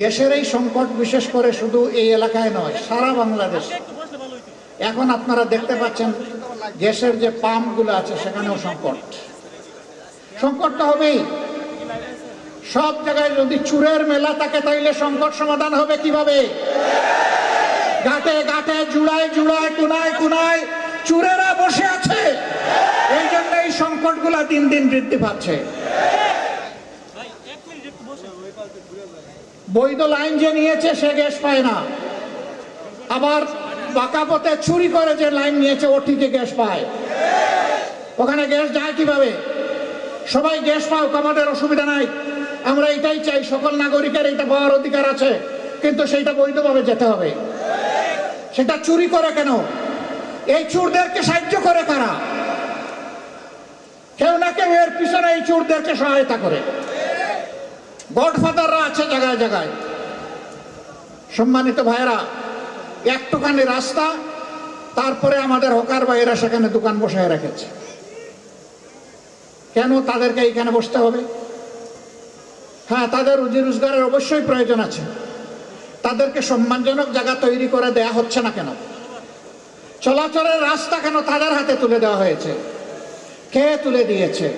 গ্যাসের এই সংকট বিশেষ করে শুধু এই এলাকায় নয়, সারা বাংলাদেশ। এখন আপনারা দেখতে পাচ্ছেন গ্যাসের যে পাম্পগুলো আছে সেখানেও সংকটটা হবেই। সব জায়গায় যদি চুরের মেলা থাকে তাইলে সংকট সমাধান হবে কিভাবে? ঘাটে ঘাটে জুড়ায় জুড়ায় কোনায় কোনায় চুরেরা বসে আছে, এই জন্য এই সংকটগুলা দিন দিন বৃদ্ধি পাচ্ছে। বৈধ লাইন যে নিয়েছে সে গ্যাস পায় না, আবার বাঁকা পথে চুরি করে যে লাইন নিয়েছে ও ঠিকই গ্যাস পায়। ওখানে গ্যাস যায় কিভাবে? সবাই গ্যাস পাও, আমাদের অসুবিধা নাই, আমরা এটাই চাই, সকল নাগরিকের এটা পাওয়ার অধিকার আছে, কিন্তু সেইটা বৈধভাবে যেতে হবে। সেটা চুরি করে কেন? এই চোরদেরকে সাহায্য করে কারা? কেউ না কেউ এর পিছনে এই চোরদেরকে সহায়তা করে, গডফাদাররা আছে জায়গায় জায়গায়। সম্মানিত ভাইয়েরা, একটুখানি রাস্তা, তারপরে আমাদের হকার ভাইয়েরা সেখানে দোকান বসায় রেখেছে। কেন তাদেরকে এইখানে বসতে হবে? হ্যাঁ, তাদের রুজি রোজগারের অবশ্যই প্রয়োজন আছে, তাদেরকে সম্মানজনক জায়গা তৈরি করে দেয়া হচ্ছে না কেন? চলাচলের রাস্তা কেন তাদের হাতে তুলে দেওয়া হয়েছে? কে তুলে দিয়েছে?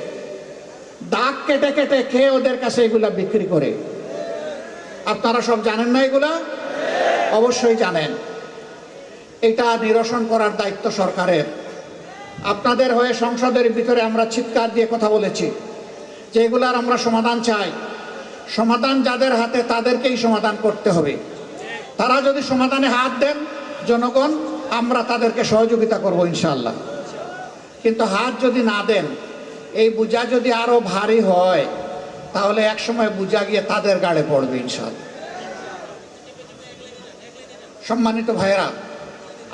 দাগ কেটে কেটে কে ওদের কাছে এগুলা বিক্রি করে? আপনারা সব জানেন না এগুলা? অবশ্যই জানেন। এটা নিরসন করার দায়িত্ব সরকারের। আপনাদের হয়ে সংসদের ভিতরে আমরা চিৎকার দিয়ে কথা বলেছি যে এগুলার আমরা সমাধান চাই। সমাধান যাদের হাতে তাদেরকেই সমাধান করতে হবে। তারা যদি সমাধানে হাত দেন, জনগণ আমরা তাদেরকে সহযোগিতা করব ইনশাআল্লাহ। কিন্তু হাত যদি না দেন, এই বোঝা যদি আরো ভারী হয়, তাহলে একসময় বোঝা গিয়ে তাদের গাড়ে পড়বে ইনশাআল্লাহ। সম্মানিত ভাইয়েরা,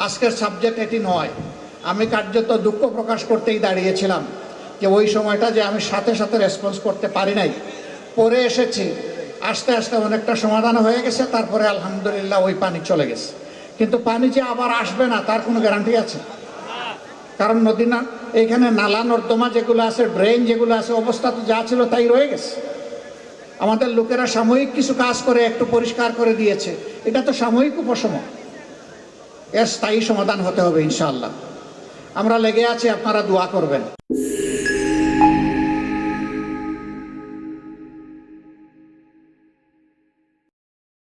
আজকের সাবজেক্ট এটি নয়। আমি কার্যত দুঃখ প্রকাশ করতেই দাঁড়িয়েছিলাম যে ওই সময়টা যে আমি সাথে সাথে রেসপন্স করতে পারি নাই, পরে এসেছি, আস্তে আস্তে অনেকটা সমাধান হয়ে গেছে। তারপরে আলহামদুলিল্লাহ ওই পানি চলে গেছে। কিন্তু পানি যে আবার আসবে না তার কোনো গ্যারান্টি আছে? কারণ নদী না, এইখানে নালা নর্দমা যেগুলো আছে, ড্রেন যেগুলো আছে, অবস্থা তো যা ছিল তাই রয়ে গেছে। আমাদের লোকেরা সাময়িক কিছু কাজ করে একটু পরিষ্কার করে দিয়েছে, এটা তো সাময়িক উপশম, এর স্থায়ী সমাধান হতে হবে ইনশাআল্লাহ। আমরা লেগে আছি, আপনারা দোয়া করবেন।